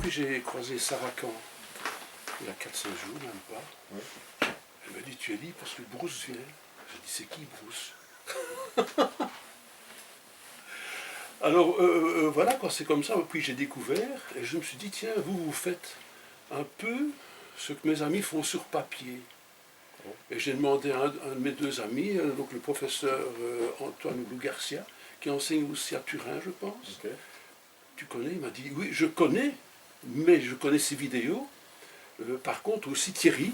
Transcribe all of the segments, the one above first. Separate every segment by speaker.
Speaker 1: puis j'ai croisé Sarah Khan, il y a 4-5 jours, même pas.
Speaker 2: Oui.
Speaker 1: Elle m'a dit, tu es libre parce que Bruce vient. J'ai dit, c'est qui Bruce? Alors voilà, quoi, c'est comme ça. Puis j'ai découvert et je me suis dit, tiens, vous faites un peu ce que mes amis font sur papier. Et j'ai demandé à un de mes deux amis, donc le professeur Antoine Lou Garcia, qui enseigne aussi à Turin, je pense.
Speaker 2: Okay.
Speaker 1: Tu connais? Il m'a dit, oui, je connais, mais je connais ses vidéos. Par contre, aussi Thierry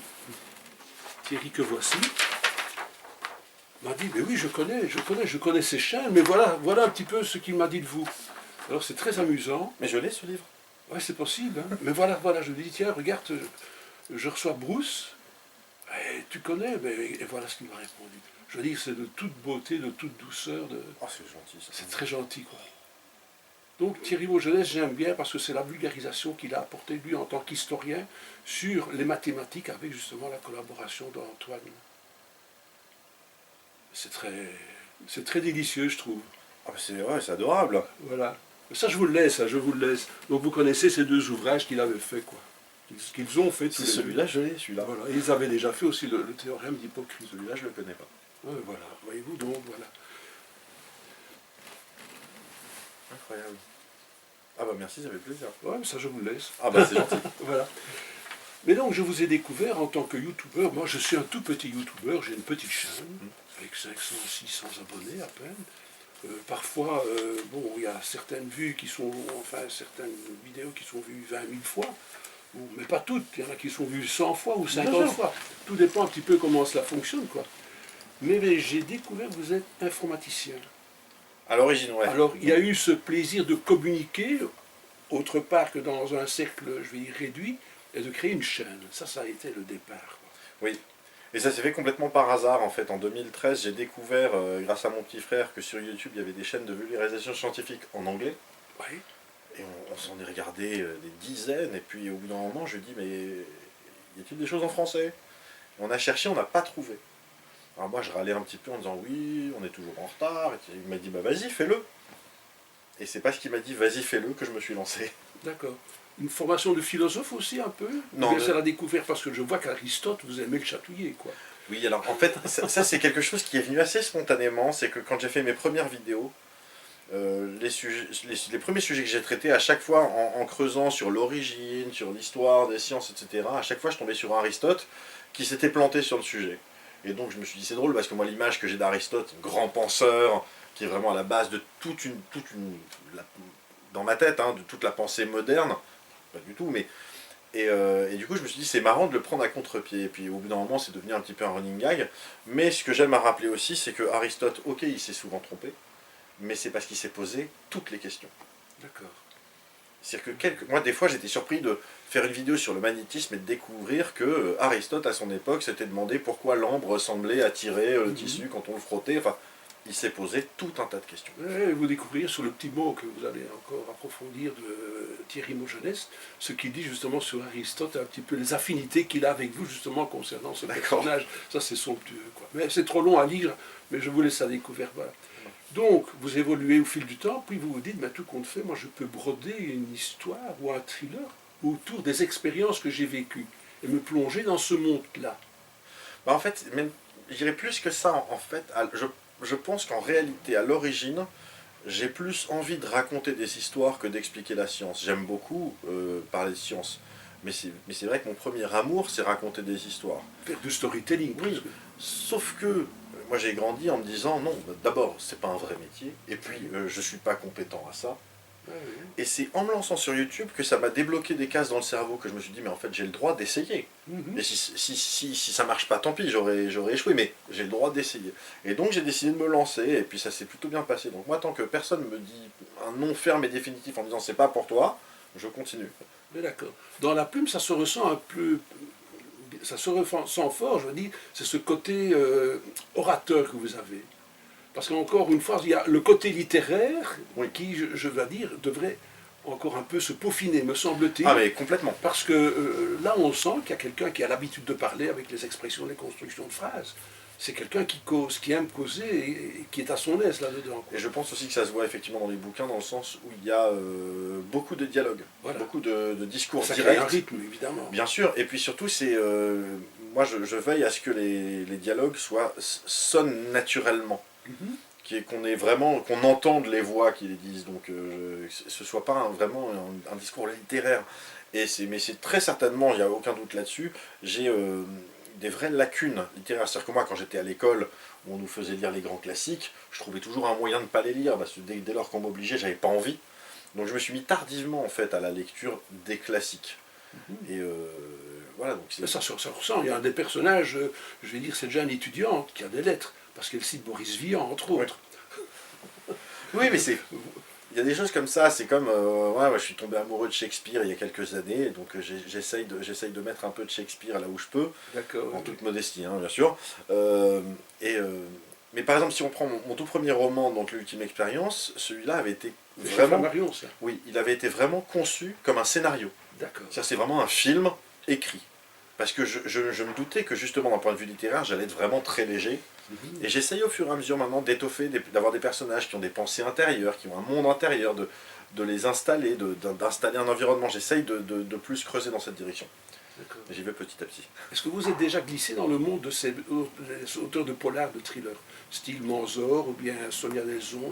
Speaker 1: que voici, m'a dit, mais oui, je connais ces chaînes, mais voilà un petit peu ce qu'il m'a dit de vous. Alors c'est très amusant.
Speaker 2: Mais je l'ai ce livre.
Speaker 1: Oui, c'est possible. Hein. Mais voilà, je lui dis, tiens, regarde, je reçois Bruce, et tu connais, et voilà ce qu'il m'a répondu. Je veux dire, c'est de toute beauté, de toute douceur.
Speaker 2: Oh, c'est gentil ça.
Speaker 1: C'est très gentil, quoi. Donc Thierry Mogenès, j'aime bien parce que c'est la vulgarisation qu'il a apportée, lui, en tant qu'historien, sur les mathématiques, avec justement la collaboration d'Antoine. C'est très délicieux, je trouve.
Speaker 2: Ah, c'est adorable.
Speaker 1: Voilà. Ça, je vous le laisse, je vous le laisse. Donc vous connaissez ces deux ouvrages qu'il avait fait, quoi. Qu'ils ont fait tous les deux.
Speaker 2: Celui-là, je l'ai, celui-là.
Speaker 1: Voilà. Et ils avaient déjà fait aussi le théorème d'Hippocrate.
Speaker 2: Celui-là, je ne le connais pas.
Speaker 1: Voilà, voyez-vous, donc voilà.
Speaker 2: Incroyable. Ah bah merci, ça fait plaisir.
Speaker 1: Ouais, ça je vous le laisse.
Speaker 2: Ah bah c'est gentil.
Speaker 1: Voilà. Mais donc je vous ai découvert en tant que youtubeur. Moi je suis un tout petit youtubeur, j'ai une petite chaîne avec 500-600 abonnés à peine. Parfois, bon, il y a certaines vues qui sont, enfin certaines vidéos qui sont vues 20 000 fois, mais pas toutes. Il y en a qui sont vues 100 fois ou 50 fois. Tout dépend un petit peu comment cela fonctionne, quoi. Mais j'ai découvert que vous êtes informaticien.
Speaker 2: À l'origine, ouais.
Speaker 1: Alors, il y a eu ce plaisir de communiquer, autre part que dans un cercle, je vais dire, réduit, et de créer une chaîne. Ça a été le départ, quoi.
Speaker 2: Oui. Et ça s'est fait complètement par hasard, en fait. En 2013, j'ai découvert, grâce à mon petit frère, que sur YouTube, il y avait des chaînes de vulgarisation scientifique en anglais.
Speaker 1: Oui.
Speaker 2: Et on s'en est regardé des dizaines, et puis au bout d'un moment, je dis, mais y a-t-il des choses en français? On a cherché, on n'a pas trouvé. Alors moi, je râlais un petit peu en disant, oui, on est toujours en retard. Et il m'a dit, bah vas-y, fais-le. Et c'est parce qu'il m'a dit, vas-y, fais-le, que je me suis lancé.
Speaker 1: D'accord. Une formation de philosophe aussi, un peu?
Speaker 2: Non.
Speaker 1: C'est la découverte, parce que je vois qu'Aristote, vous aimez le chatouiller, quoi.
Speaker 2: Oui, alors en fait, ça c'est quelque chose qui est venu assez spontanément. C'est que quand j'ai fait mes premières vidéos, les premiers sujets que j'ai traités, à chaque fois en creusant sur l'origine, sur l'histoire des sciences, etc., à chaque fois je tombais sur Aristote qui s'était planté sur le sujet. Et donc je me suis dit, c'est drôle parce que moi l'image que j'ai d'Aristote, grand penseur, qui est vraiment à la base de dans ma tête, hein, de toute la pensée moderne, pas du tout, mais... Et du coup je me suis dit, c'est marrant de le prendre à contre-pied. Et puis au bout d'un moment c'est devenu un petit peu un running gag. Mais ce que j'aime à rappeler aussi, c'est que Aristote, ok, il s'est souvent trompé, mais c'est parce qu'il s'est posé toutes les questions.
Speaker 1: D'accord.
Speaker 2: C'est-à-dire que moi, des fois, j'étais surpris de faire une vidéo sur le magnétisme et de découvrir que Aristote, à son époque, s'était demandé pourquoi l'ambre semblait attirer le tissu quand on le frottait. Enfin, il s'est posé tout un tas de questions.
Speaker 1: Et vous découvrirez sur le petit mot que vous allez encore approfondir de Thierry Mogenès, ce qu'il dit justement sur Aristote, un petit peu les affinités qu'il a avec vous justement concernant ce personnage. Ça c'est somptueux, quoi. Mais c'est trop long à lire, mais je vous laisse à découvrir. Voilà. Donc, vous évoluez au fil du temps, puis vous vous dites, mais tout compte fait, moi je peux broder une histoire ou un thriller autour des expériences que j'ai vécues et me plonger dans ce monde-là.
Speaker 2: Bah en fait, même, je dirais plus que ça, en fait, je pense qu'en réalité, à l'origine, j'ai plus envie de raconter des histoires que d'expliquer la science. J'aime beaucoup parler de science, mais c'est vrai que mon premier amour, c'est raconter des histoires.
Speaker 1: Faire du storytelling.
Speaker 2: Oui, sauf que moi j'ai grandi en me disant, non, d'abord, c'est pas un vrai métier, et puis je suis pas compétent à ça. Et c'est en me lançant sur YouTube que ça m'a débloqué des cases dans le cerveau, que je me suis dit, mais en fait j'ai le droit d'essayer. Et si ça marche pas, tant pis, j'aurais échoué, mais j'ai le droit d'essayer. Et donc j'ai décidé de me lancer, et puis ça s'est plutôt bien passé. Donc moi, tant que personne me dit un non ferme et définitif en disant c'est pas pour toi, je continue.
Speaker 1: Mais d'accord. Dans la plume, ça se ressent un peu... Ça se ressent fort, je veux dire, c'est ce côté orateur que vous avez. Parce qu'encore une fois, il y a le côté littéraire qui, je dois dire, devrait encore un peu se peaufiner, me semble-t-il.
Speaker 2: Ah mais complètement.
Speaker 1: Parce que là, on sent qu'il y a quelqu'un qui a l'habitude de parler avec les expressions, les constructions de phrases. c'est quelqu'un qui cause, qui aime causer et qui est à son aise là-dedans.
Speaker 2: Et je pense aussi que ça se voit effectivement dans les bouquins, dans le sens où il y a beaucoup de dialogues, beaucoup de discours
Speaker 1: ça
Speaker 2: directs.
Speaker 1: Ça crée un rythme, évidemment.
Speaker 2: Bien sûr, et puis surtout, c'est moi je veille à ce que les dialogues sonnent naturellement. Qu'on entende les voix qui les disent, donc ce soit pas vraiment un discours littéraire. Mais c'est très certainement, il n'y a aucun doute là-dessus, j'ai des vraies lacunes littéraires. C'est-à-dire que moi, quand j'étais à l'école, où on nous faisait lire les grands classiques, je trouvais toujours un moyen de ne pas les lire, parce que dès lors qu'on m'obligeait, j'avais pas envie. Donc je me suis mis tardivement en fait à la lecture des classiques. Et voilà, donc
Speaker 1: ça ressent, il y a un des personnages, je vais dire, c'est déjà une étudiante qui a des lettres, parce qu'elle cite Boris Vian, entre autres.
Speaker 2: Oui, mais il y a des choses comme ça, c'est comme, je suis tombé amoureux de Shakespeare il y a quelques années, donc j'essaye de mettre un peu de Shakespeare là où je peux, en toute modestie, hein, bien sûr. Mais par exemple, si on prend mon tout premier roman, donc l'Ultime Expérience, celui-là avait été vraiment...
Speaker 1: Marion, ça.
Speaker 2: Oui, il avait été vraiment conçu comme un scénario.
Speaker 1: D'accord.
Speaker 2: C'est vraiment un film écrit. Parce que je me doutais que justement, d'un point de vue littéraire, j'allais être vraiment très léger. Et j'essaye au fur et à mesure maintenant d'étoffer, d'avoir des personnages qui ont des pensées intérieures, qui ont un monde intérieur, de les installer, d'installer un environnement. J'essaye de plus creuser dans cette direction. Et j'y vais petit à petit.
Speaker 1: Est-ce que vous êtes déjà glissé dans le monde de ces auteurs de polar, de thriller, style Manzor ou bien Sonia Nelson,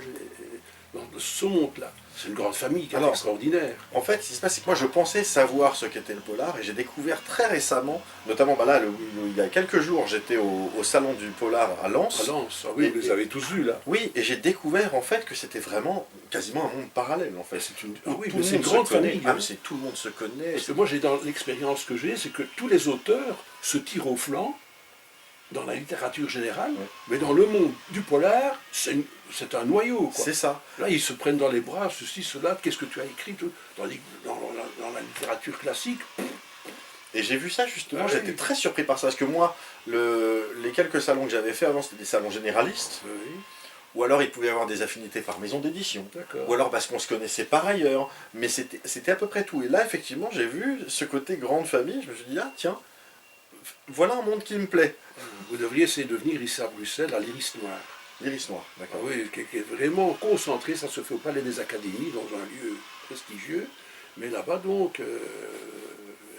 Speaker 1: dans ce monde-là? C'est une grande famille qui est extraordinaire.
Speaker 2: En fait, ce qui se passe, c'est que moi je pensais savoir ce qu'était le polar, et j'ai découvert très récemment, notamment il y a quelques jours, j'étais au salon du polar à Lens.
Speaker 1: À Lens, oui, vous les avez tous vus là.
Speaker 2: Oui, et j'ai découvert en fait que c'était vraiment quasiment un monde parallèle en fait.
Speaker 1: C'est une grande famille.
Speaker 2: Tout le monde se connaît.
Speaker 1: Parce que moi, dans l'expérience que j'ai, c'est que tous les auteurs se tirent au flanc dans la littérature générale, mais dans le monde du polar, c'est un noyau.
Speaker 2: C'est ça.
Speaker 1: Là, ils se prennent dans les bras, ceci, cela, qu'est-ce que tu as écrit dans la littérature classique.
Speaker 2: Et j'ai vu ça justement, j'étais très surpris par ça, parce que moi, les quelques salons que j'avais fait avant, c'était des salons généralistes, ou alors il pouvait y avoir des affinités par maison d'édition, ou alors parce qu'on se connaissait par ailleurs, mais c'était à peu près tout. Et là, effectivement, j'ai vu ce côté grande famille, je me suis dit, ah tiens, voilà un monde qui me plaît.
Speaker 1: Vous devriez essayer de venir ici à Bruxelles, à l'Iris Noir.
Speaker 2: L'Iris Noir, d'accord.
Speaker 1: Oui, qui est vraiment concentré, ça se fait au Palais des Académies, dans un lieu prestigieux. Mais là-bas, donc,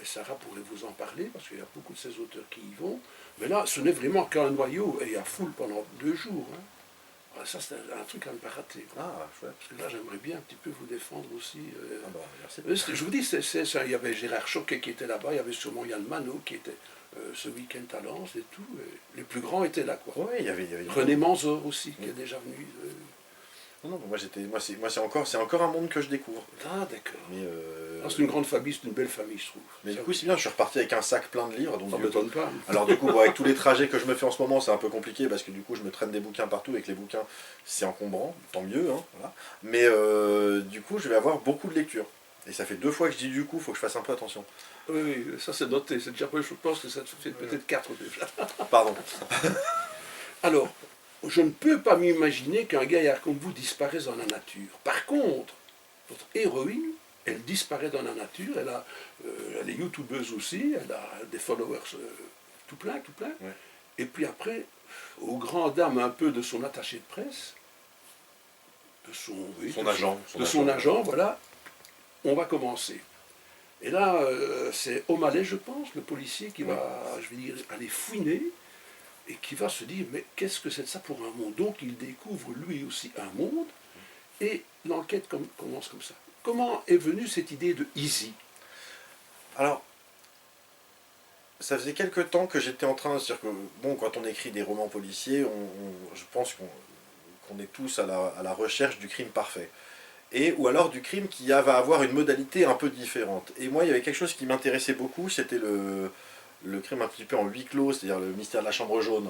Speaker 1: Sarah pourrait vous en parler, parce qu'il y a beaucoup de ces auteurs qui y vont. Mais là, ce n'est vraiment qu'un noyau, et à foule pendant 2 jours. Hein. Alors ça, c'est un truc à ne pas rater.
Speaker 2: Ah, chouette.
Speaker 1: Parce que là, j'aimerais bien un petit peu vous défendre aussi.
Speaker 2: Merci.
Speaker 1: Je vous dis, il y avait Gérard Choquet qui était là-bas, il y avait sûrement Yann Manot qui était ce week-end à Lens et tout. Et les plus grands étaient là, quoi.
Speaker 2: Oui, il y avait
Speaker 1: René Manzor aussi, qui est déjà venu.
Speaker 2: Non, moi c'est encore un monde que je découvre.
Speaker 1: Ah, d'accord.
Speaker 2: C'est
Speaker 1: une grande famille, c'est une belle famille, je trouve.
Speaker 2: Mais du coup, c'est bien, je suis reparti avec un sac plein de livres. Donc
Speaker 1: ça ne m'étonne pas.
Speaker 2: Alors du coup, avec tous les trajets que je me fais en ce moment, c'est un peu compliqué, parce que du coup, je me traîne des bouquins partout, et que les bouquins, c'est encombrant, tant mieux, hein, voilà. Mais du coup, je vais avoir beaucoup de lectures. Et ça fait 2 fois que je dis du coup, il faut que je fasse un peu attention.
Speaker 1: Oui, ça c'est noté, c'est déjà, je pense que ça fait peut-être 4 déjà.
Speaker 2: Pardon.
Speaker 1: Alors, je ne peux pas m'imaginer qu'un gaillard comme vous disparaisse dans la nature. Par contre, votre héroïne, elle disparaît dans la nature, elle est youtubeuse aussi, elle a des followers tout plein.
Speaker 2: Ouais.
Speaker 1: Et puis après, aux grandes dames un peu de son attaché de presse, de son agent, voilà, on va commencer. Et là, c'est O'Malley, je pense, le policier, qui va, je vais dire, aller fouiner, et qui va se dire, mais qu'est-ce que c'est de ça pour un monde? Donc il découvre lui aussi un monde, et l'enquête commence comme ça. Comment est venue cette idée de Easy?
Speaker 2: Alors, ça faisait quelque temps que j'étais en train de dire que, bon, quand on écrit des romans policiers, je pense qu'on est tous à la recherche du crime parfait. Ou alors du crime qui va avoir une modalité un peu différente. Et moi, il y avait quelque chose qui m'intéressait beaucoup, c'était le crime un petit peu en huis clos, c'est-à-dire le mystère de la chambre jaune,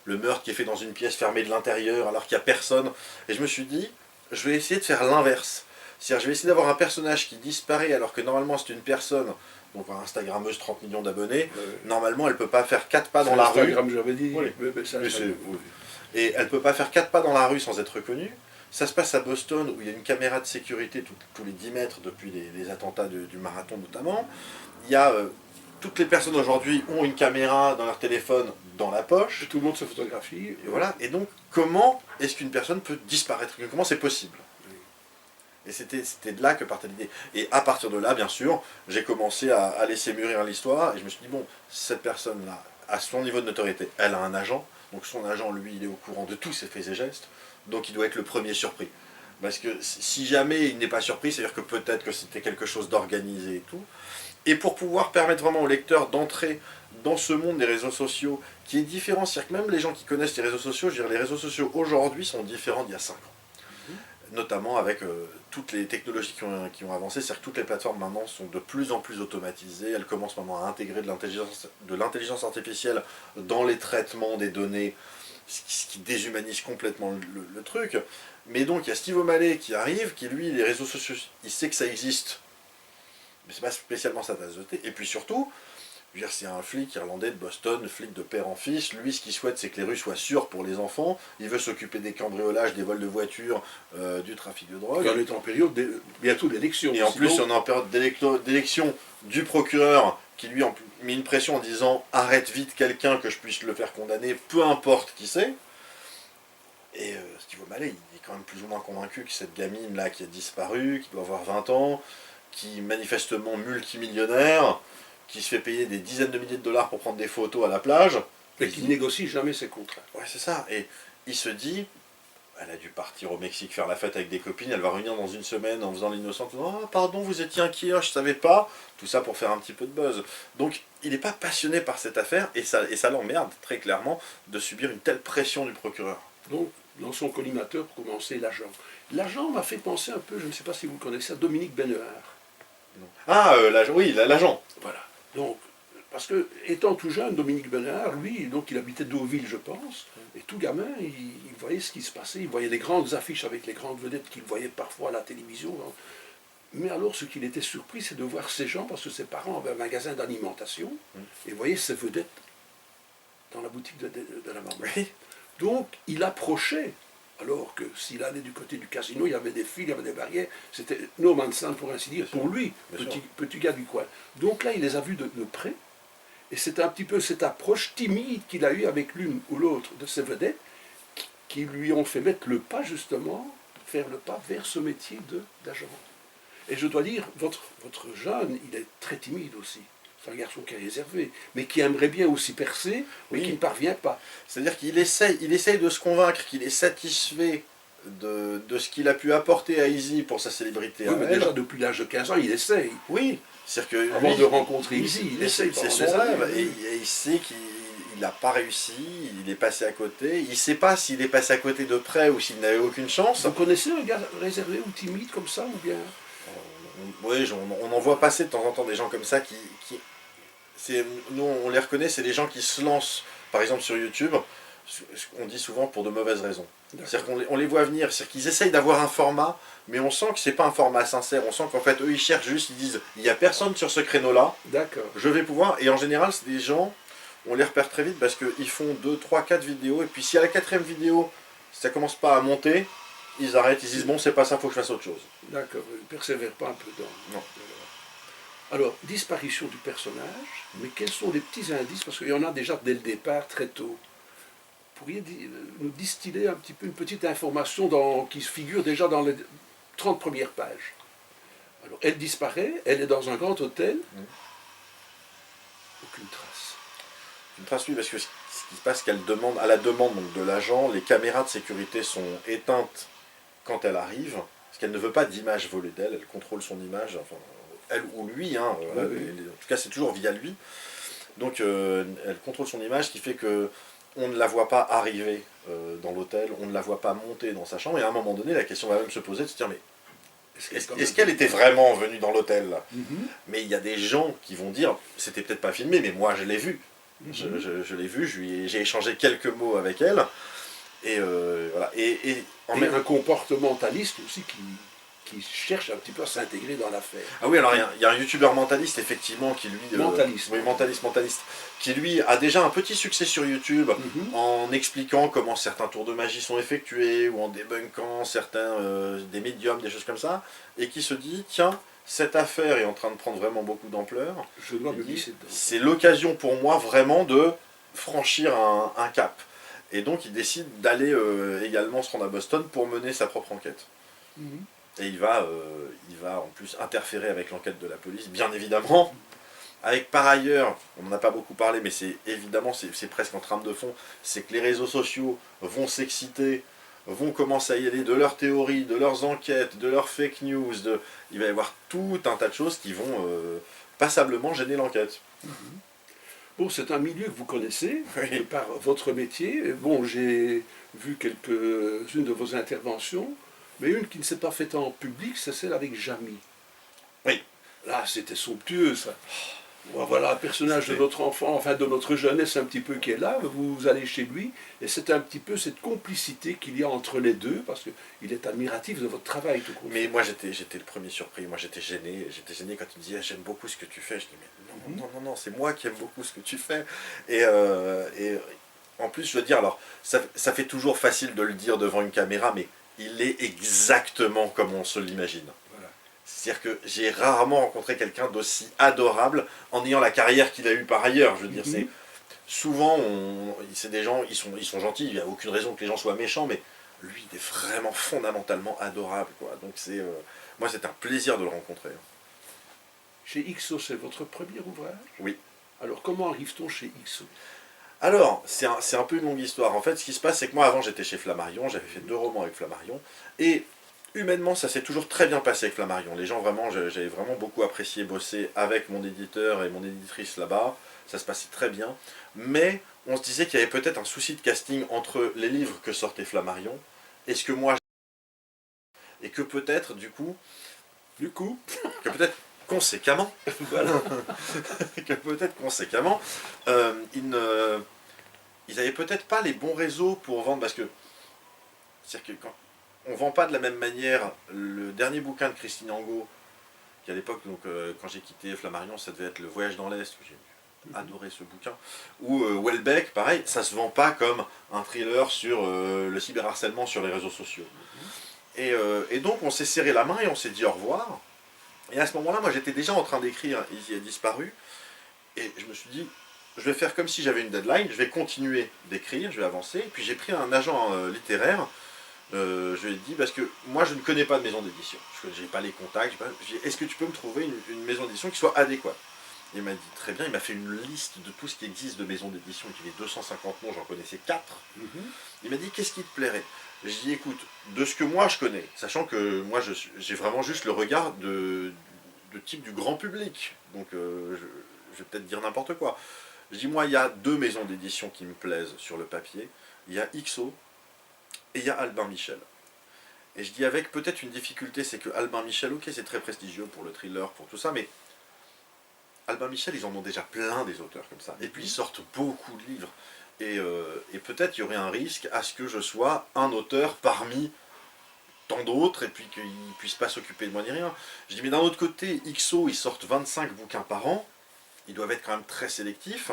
Speaker 2: le meurtre qui est fait dans une pièce fermée de l'intérieur alors qu'il n'y a personne. Et je me suis dit, je vais essayer de faire l'inverse. C'est-à-dire, je vais essayer d'avoir un personnage qui disparaît alors que normalement c'est une personne, donc une Instagrammeuse, 30 millions d'abonnés, normalement elle ne peut pas faire 4 pas dans la rue.
Speaker 1: J'avais dit.
Speaker 2: Oui. Et elle ne peut pas faire 4 pas dans la rue sans être reconnue. Ça se passe à Boston, où il y a une caméra de sécurité tous les 10 mètres depuis les attentats du marathon notamment. Il y a toutes les personnes aujourd'hui ont une caméra dans leur téléphone dans la poche.
Speaker 1: Et tout le monde se photographie.
Speaker 2: Et voilà. Et donc, comment est-ce qu'une personne peut disparaître? Comment c'est possible? Et c'était de là que partait l'idée. Et à partir de là, bien sûr, j'ai commencé à laisser mûrir l'histoire. Et je me suis dit, bon, cette personne-là, à son niveau de notoriété, elle a un agent. Donc son agent, lui, il est au courant de tous ses faits et gestes. Donc il doit être le premier surpris. Parce que si jamais il n'est pas surpris, c'est-à-dire que peut-être que c'était quelque chose d'organisé et tout. Et pour pouvoir permettre vraiment au lecteur d'entrer dans ce monde des réseaux sociaux, qui est différent, c'est-à-dire que même les gens qui connaissent les réseaux sociaux, je veux dire, les réseaux sociaux aujourd'hui sont différents d'il y a 5 ans. Notamment avec toutes les technologies qui ont avancé, c'est-à-dire que toutes les plateformes maintenant sont de plus en plus automatisées, elles commencent maintenant à intégrer de l'intelligence artificielle dans les traitements des données, ce qui déshumanise complètement le truc. Mais donc il y a Steve O'Malley qui arrive, qui lui, les réseaux sociaux, il sait que ça existe, mais c'est pas spécialement sa tasse de thé, et puis surtout, je veux dire, c'est un flic irlandais de Boston, flic de père en fils. Lui, ce qu'il souhaite, c'est que les rues soient sûres pour les enfants. Il veut s'occuper des cambriolages, des vols de voitures, du trafic de drogue.
Speaker 1: Et on est en période bientôt d'élection.
Speaker 2: Et en plus, on est en période d'élection du procureur qui lui a mis une pression en disant « Arrête vite quelqu'un que je puisse le faire condamner, peu importe qui c'est ». Et Steve O'Malley, il est quand même plus ou moins convaincu que cette gamine-là qui a disparu, qui doit avoir 20 ans, qui est manifestement multimillionnaire, qui se fait payer des dizaines de milliers de dollars pour prendre des photos à la plage.
Speaker 1: Et qui ne négocie jamais ses contrats.
Speaker 2: Ouais, c'est ça. Et il se dit, elle a dû partir au Mexique faire la fête avec des copines, elle va revenir dans une semaine en faisant l'innocente. Oh, pardon, vous étiez inquiet, je savais pas. Tout ça pour faire un petit peu de buzz. Donc, il n'est pas passionné par cette affaire et ça l'emmerde, très clairement, de subir une telle pression du procureur.
Speaker 1: Donc, dans son collimateur, pour commencer, l'agent. L'agent m'a fait penser un peu, je ne sais pas si vous connaissez, à Dominique Bennehard.
Speaker 2: Ah, oui, l'agent.
Speaker 1: Voilà. Donc, parce que, étant tout jeune, Dominique Bennehard, lui, donc il habitait Deauville, je pense, et tout gamin, il voyait ce qui se passait, il voyait les grandes affiches avec les grandes vedettes qu'il voyait parfois à la télévision. Hein. Mais alors, ce qu'il était surpris, c'est de voir ces gens, parce que ses parents avaient un magasin d'alimentation, et voyait ces vedettes dans la boutique de la maman.
Speaker 2: Oui.
Speaker 1: Donc, il approchait, alors que s'il allait du côté du casino, il y avait des fils, il y avait des barrières, c'était no man's land pour ainsi dire, pour lui, petit gars du coin. Donc là, il les a vus de près, et c'est un petit peu cette approche timide qu'il a eue avec l'une ou l'autre de ces vedettes, qui lui ont fait mettre le pas justement, faire le pas vers ce métier d'agent. Et je dois dire, votre jeune, il est très timide aussi. C'est un garçon qui est réservé, mais qui aimerait bien aussi percer, mais qui ne parvient pas.
Speaker 2: C'est-à-dire qu'il essaye de se convaincre qu'il est satisfait de ce qu'il a pu apporter à Izzy pour sa célébrité.
Speaker 1: Oui, mais déjà depuis l'âge de 15 ans, il essaye.
Speaker 2: Oui, c'est-à-dire que
Speaker 1: avant de rencontrer Izzy, il essaye.
Speaker 2: C'est son rêve, et il sait qu'il n'a pas réussi, il est passé à côté. Il ne sait pas s'il est passé à côté de près ou s'il n'avait aucune chance.
Speaker 1: Vous connaissez un gars réservé ou timide comme ça, ou bien?
Speaker 2: Oui, on en voit passer de temps en temps des gens comme ça qui nous on les reconnaît, c'est des gens qui se lancent, par exemple sur YouTube, on dit souvent pour de mauvaises raisons. C'est-à-dire qu'on les voit venir, c'est-à-dire qu'ils essayent d'avoir un format, mais on sent que c'est pas un format sincère, on sent qu'en fait eux ils cherchent juste, ils disent il n'y a personne sur ce créneau-là, je vais pouvoir, et en général c'est des gens, on les repère très vite parce qu'ils font 2, 3, 4 vidéos, et puis si à la 4e vidéo ça commence pas à monter, ils arrêtent, ils disent bon c'est pas ça, faut que je fasse autre chose.
Speaker 1: D'accord, ils ne persévèrent pas un peu dans...
Speaker 2: Non.
Speaker 1: Alors, disparition du personnage, mais quels sont les petits indices, parce qu'il y en a déjà dès le départ, très tôt. Vous pourriez nous distiller un petit peu une petite information qui se figure déjà dans les 30 premières pages. Alors, elle disparaît, elle est dans un grand hôtel, aucune trace.
Speaker 2: Une trace, oui, parce que ce qui se passe, qu'elle demande, à la demande donc, de l'agent, les caméras de sécurité sont éteintes quand elle arrive, parce qu'elle ne veut pas d'image volée d'elle, elle contrôle son image, enfin, elle ou lui, hein, en tout cas c'est toujours via lui. Donc elle contrôle son image, ce qui fait que on ne la voit pas arriver dans l'hôtel, on ne la voit pas monter dans sa chambre, et à un moment donné la question va même se poser de se dire mais est-ce qu'elle était vraiment venue dans l'hôtel là? Mais il y a des gens qui vont dire, c'était peut-être pas filmé, mais moi je l'ai vu. Je l'ai vu, j'ai échangé quelques mots avec elle, et voilà. Et
Speaker 1: un comportementaliste aussi qui cherche un petit peu à s'intégrer dans l'affaire.
Speaker 2: Ah oui, alors il y a un youtubeur mentaliste, effectivement, qui lui...
Speaker 1: mentaliste.
Speaker 2: Oui, mentaliste. Qui lui a déjà un petit succès sur YouTube en expliquant comment certains tours de magie sont effectués, ou en débunkant certains des médiums, des choses comme ça, et qui se dit, tiens, cette affaire est en train de prendre vraiment beaucoup d'ampleur.
Speaker 1: Je dois me glisser dedans.
Speaker 2: C'est l'occasion pour moi vraiment de franchir un cap. Et donc il décide d'aller également se rendre à Boston pour mener sa propre enquête. Et il va en plus interférer avec l'enquête de la police, bien évidemment. Avec par ailleurs, on n'en a pas beaucoup parlé, mais c'est évidemment, c'est presque en trame de fond, c'est que les réseaux sociaux vont s'exciter, vont commencer à y aller de leurs théories, de leurs enquêtes, de leurs fake news. Il va y avoir tout un tas de choses qui vont passablement gêner l'enquête.
Speaker 1: Bon, c'est un milieu que vous connaissez,
Speaker 2: Oui.
Speaker 1: par votre métier. Bon, j'ai vu quelques-unes de vos interventions, mais une qui ne s'est pas faite en public, c'est celle avec Jamy.
Speaker 2: Oui.
Speaker 1: Là, c'était somptueux, ça. Voilà un personnage de notre enfant, enfin de notre jeunesse un petit peu qui est là, vous allez chez lui, et c'est un petit peu cette complicité qu'il y a entre les deux, parce qu'il est admiratif de votre travail tout court.
Speaker 2: Mais moi j'étais le premier surpris, moi j'étais gêné quand il me disait j'aime beaucoup ce que tu fais, je dis mais non, c'est moi qui aime beaucoup ce que tu fais. Et en plus je veux dire, alors ça fait toujours facile de le dire devant une caméra, mais il est exactement comme on se l'imagine. C'est-à-dire que j'ai rarement rencontré quelqu'un d'aussi adorable en ayant la carrière qu'il a eue par ailleurs. Je veux dire, c'est souvent, c'est des gens, ils sont gentils, il n'y a aucune raison que les gens soient méchants, mais lui, il est vraiment fondamentalement adorable, quoi. Donc moi, c'est un plaisir de le rencontrer.
Speaker 1: Chez XO, c'est votre premier ouvrage?
Speaker 2: Oui.
Speaker 1: Alors, comment arrive-t-on chez XO?
Speaker 2: Alors, c'est un peu une longue histoire. En fait, ce qui se passe, c'est que moi, avant, j'étais chez Flammarion, j'avais fait 2 romans avec Flammarion, et humainement, ça s'est toujours très bien passé avec Flammarion. Les gens, vraiment, j'avais vraiment beaucoup apprécié bosser avec mon éditeur et mon éditrice là-bas. Ça se passait très bien. Mais on se disait qu'il y avait peut-être un souci de casting entre les livres que sortait Flammarion et ce que moi... Et que peut-être, du coup, que peut-être conséquemment,
Speaker 1: Voilà.
Speaker 2: que peut-être conséquemment, ils n'avaient peut-être pas les bons réseaux pour vendre, parce que... C'est-à-dire que on ne vend pas de la même manière le dernier bouquin de Christine Angot, qui à l'époque, donc quand j'ai quitté Flammarion, ça devait être Le Voyage dans l'Est, j'ai adoré ce bouquin, ou Welbeck, pareil, ça se vend pas comme un thriller sur le cyberharcèlement sur les réseaux sociaux. Et donc on s'est serré la main et on s'est dit au revoir. Et à ce moment-là, moi j'étais déjà en train d'écrire Easy a disparu, et je me suis dit, je vais faire comme si j'avais une deadline, je vais continuer d'écrire, je vais avancer, et puis j'ai pris un agent littéraire. Je lui ai dit, parce que moi je ne connais pas de maison d'édition, je n'ai pas les contacts, est-ce que tu peux me trouver une maison d'édition qui soit adéquate? Il m'a dit très bien, il m'a fait une liste de tout ce qui existe de maisons d'édition, qui avait 250 noms, j'en connaissais 4. Il m'a dit, qu'est-ce qui te plairait? Je lui ai dit, écoute, de ce que moi je connais, sachant que moi j'ai vraiment juste le regard de type du grand public, donc je vais peut-être dire n'importe quoi. Je dis, moi il y a 2 maisons d'édition qui me plaisent sur le papier, il y a XO, et il y a Albin Michel. Et je dis avec peut-être une difficulté, c'est que Albin Michel, ok, c'est très prestigieux pour le thriller, pour tout ça, mais Albin Michel, ils en ont déjà plein des auteurs comme ça. Et puis ils sortent beaucoup de livres. Et peut-être il y aurait un risque à ce que je sois un auteur parmi tant d'autres, et puis qu'ils ne puissent pas s'occuper de moi ni rien. Je dis, mais d'un autre côté, XO, ils sortent 25 bouquins par an, ils doivent être quand même très sélectifs.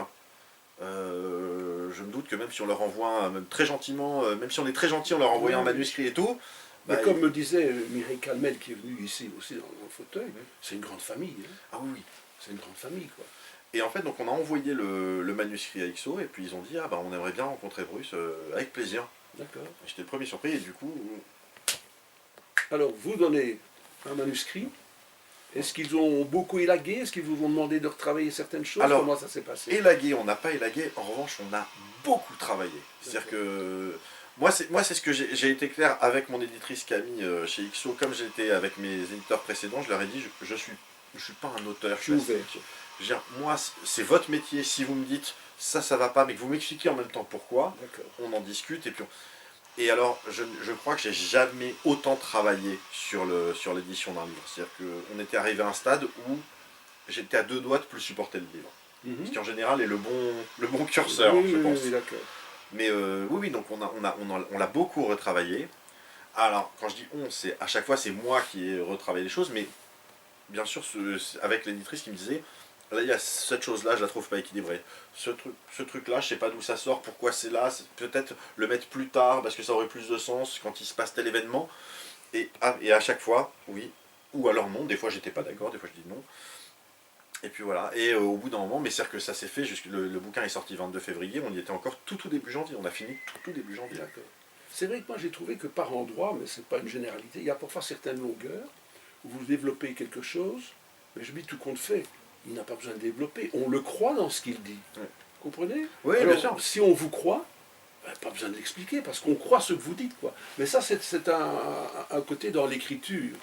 Speaker 2: Je me doute que même si on leur envoie, même très gentiment, même si on est très gentil, on leur envoie un manuscrit et tout.
Speaker 1: Mais comme me disait Mireille Calmel, qui est venue ici aussi dans le fauteuil, c'est une grande famille. Hein.
Speaker 2: Ah oui,
Speaker 1: c'est une grande famille, quoi.
Speaker 2: Et en fait, donc on a envoyé le manuscrit à XO, et puis ils ont dit, ah bah on aimerait bien rencontrer Bruce, avec plaisir.
Speaker 1: D'accord.
Speaker 2: J'étais le premier surpris, et du coup...
Speaker 1: Alors, vous donnez un manuscrit. Est-ce qu'ils ont beaucoup élagué? Est-ce qu'ils vous ont demandé de retravailler certaines choses?
Speaker 2: Alors,
Speaker 1: comment ça s'est passé?
Speaker 2: Élagué, on n'a pas élagué, en revanche, on a beaucoup travaillé. C'est-à-dire que... Moi, c'est ce que j'ai été clair avec mon éditrice Camille chez XO, comme j'étais avec mes éditeurs précédents, je leur ai dit, je suis pas un auteur classique. Je veux dire, moi, c'est votre métier, si vous me dites, ça va pas, mais que vous m'expliquez en même temps pourquoi, on en discute, et puis Et alors, je crois que j'ai jamais autant travaillé sur l'édition d'un livre. C'est-à-dire qu'on était arrivé à un stade où j'étais à 2 doigts de plus supporter le livre. Ce qui en général est le bon curseur, je pense.
Speaker 1: Oui, d'accord.
Speaker 2: Mais oui, donc on l'a beaucoup retravaillé. Alors, quand je dis on, c'est à chaque fois c'est moi qui ai retravaillé les choses, mais bien sûr avec l'éditrice qui me disait, là il y a cette chose-là, je la trouve pas équilibrée. Ce truc-là, je sais pas d'où ça sort, pourquoi c'est là, peut-être le mettre plus tard, parce que ça aurait plus de sens quand il se passe tel événement. Et à chaque fois, oui, ou alors non, des fois j'étais pas d'accord, des fois je dis non. Et puis voilà, et au bout d'un moment, mais c'est-à-dire que ça s'est fait, le bouquin est sorti 22 février, on y était encore tout début janvier, on a fini tout début janvier.
Speaker 1: D'accord. C'est vrai que moi j'ai trouvé que par endroit, mais c'est pas une généralité, il y a parfois certaines longueurs où vous développez quelque chose, mais je me dis tout compte fait, il n'a pas besoin de développer, on le croit dans ce qu'il dit.
Speaker 2: Ouais.
Speaker 1: Vous comprenez?
Speaker 2: Oui,
Speaker 1: Alors,
Speaker 2: bien sûr.
Speaker 1: si on vous croit, ben, pas besoin de l'expliquer, parce qu'on croit ce que vous dites, quoi. Mais ça, c'est un côté dans l'écriture,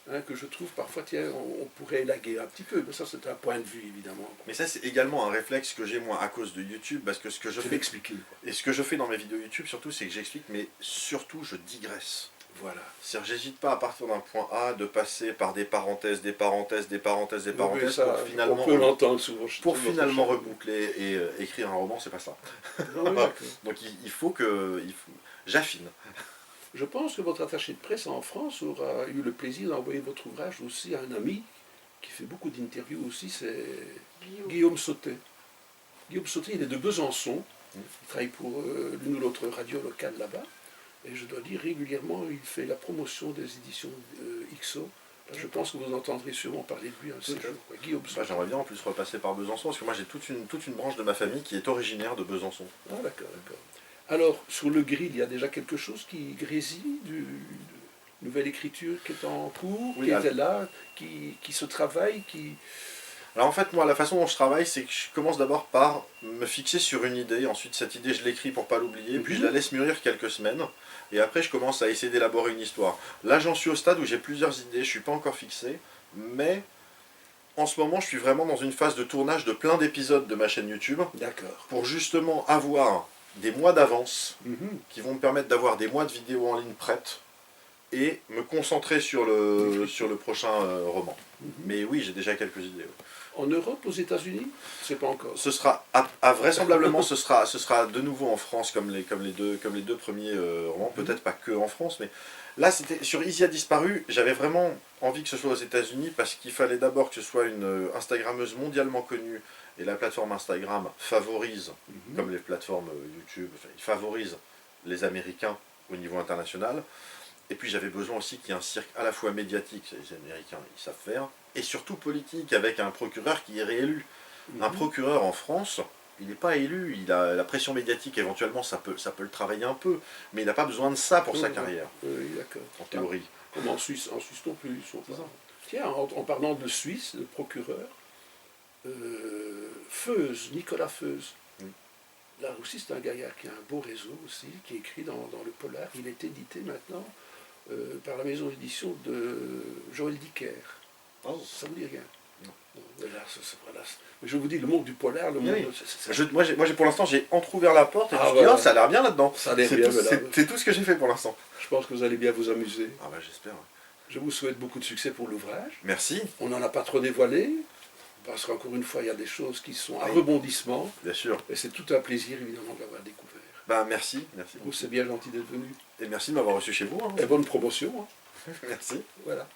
Speaker 1: hein, que je trouve parfois, tiens, on pourrait élaguer un petit peu, mais ça c'est un point de vue, évidemment.
Speaker 2: Mais ça c'est également un réflexe que j'ai moi à cause de YouTube, parce que ce que je
Speaker 1: Je vais
Speaker 2: fais,
Speaker 1: expliquer.
Speaker 2: et ce que je fais dans mes vidéos YouTube surtout, c'est que j'explique, mais surtout je digresse.
Speaker 1: Voilà.
Speaker 2: C'est-à-dire, j'hésite pas à partir d'un point A de passer par des parenthèses, des parenthèses, des parenthèses, des
Speaker 1: Oui,
Speaker 2: parenthèses,
Speaker 1: ça,
Speaker 2: pour finalement,
Speaker 1: on peut l'entendre souvent.
Speaker 2: pour finalement reboucler et écrire un roman, c'est pas ça.
Speaker 1: Ah oui,
Speaker 2: Donc il faut que j'affine.
Speaker 1: je pense que votre attaché de presse en France aura eu le plaisir d'envoyer votre ouvrage aussi à un ami qui fait beaucoup d'interviews aussi, c'est Guillaume Sautet. Guillaume Sautet, il est de Besançon, il travaille pour l'une ou l'autre radio locale là-bas, et je dois dire régulièrement, il fait la promotion des éditions XO. Je pense que vous entendrez sûrement parler de lui un de ces jours. Guillaume Sautet.
Speaker 2: J'aimerais bien en plus repasser par Besançon, parce que moi j'ai toute une branche de ma famille qui est originaire de Besançon.
Speaker 1: Ah d'accord, d'accord. Alors, sur le grill, il y a déjà quelque chose qui grésille de nouvelle écriture qui est en cours,
Speaker 2: Oui,
Speaker 1: qui était là, qui se travaille, qui...
Speaker 2: Alors en fait, moi, la façon dont je travaille, c'est que je commence d'abord par me fixer sur une idée. Ensuite, cette idée, je l'écris pour pas l'oublier. Puis je la laisse mûrir quelques semaines. Et après, je commence à essayer d'élaborer une histoire. Là, j'en suis au stade où j'ai plusieurs idées. Je suis pas encore fixé. Mais en ce moment, je suis vraiment dans une phase de tournage de plein d'épisodes de ma chaîne YouTube.
Speaker 1: D'accord.
Speaker 2: Pour justement avoir des mois d'avance
Speaker 1: Mhm.
Speaker 2: qui vont me permettre d'avoir des mois de vidéos en ligne prêtes. Et me concentrer sur le prochain roman. Mais oui, j'ai déjà quelques idées. Ouais.
Speaker 1: En Europe, aux États-Unis, c'est pas encore.
Speaker 2: Ce sera, vraisemblablement, ce sera de nouveau en France comme les deux premiers romans, peut-être pas que en France, mais là, c'était sur Easy a disparu, j'avais vraiment envie que ce soit aux États-Unis parce qu'il fallait d'abord que ce soit une Instagrammeuse mondialement connue, et la plateforme Instagram favorise, comme les plateformes YouTube, enfin, il favorise les Américains au niveau international. Et puis j'avais besoin aussi qu'il y ait un cirque à la fois médiatique, les Américains ils savent faire, et surtout politique, avec un procureur qui est réélu. Un procureur en France, il n'est pas élu, il a la pression médiatique, éventuellement ça peut le travailler un peu, mais il n'a pas besoin de ça pour sa carrière,
Speaker 1: Oui, d'accord.
Speaker 2: en théorie.
Speaker 1: Comme en Suisse non plus. Ils sont pas... Tiens, en parlant de Suisse, le procureur, Feuz, Nicolas Feuz, là aussi c'est un gaillard qui a un beau réseau aussi, qui écrit dans le polar, il est édité maintenant par la maison d'édition de Joël Dicker.
Speaker 2: Oh.
Speaker 1: Ça vous dit rien? Non. Voilà, mais je vous dis, le monde du polar, le monde...
Speaker 2: Oui. Moi, pour l'instant, j'ai entrouvert la porte et je me dis,
Speaker 1: voilà.
Speaker 2: oh, ça a l'air bien là-dedans.
Speaker 1: C'est
Speaker 2: C'est tout ce que j'ai fait pour l'instant.
Speaker 1: Je pense que vous allez bien vous amuser.
Speaker 2: Ah bah j'espère.
Speaker 1: Je vous souhaite beaucoup de succès pour l'ouvrage.
Speaker 2: Merci.
Speaker 1: On n'en a pas trop dévoilé, parce qu'encore une fois, il y a des choses qui sont à rebondissement.
Speaker 2: Bien sûr.
Speaker 1: Et c'est tout un plaisir, évidemment, de l'avoir découvert.
Speaker 2: Bah merci.
Speaker 1: Vous, c'est bien gentil d'être venu.
Speaker 2: Et merci de m'avoir reçu chez vous. Hein.
Speaker 1: Et bonne promotion. Hein.
Speaker 2: Merci.
Speaker 1: Voilà.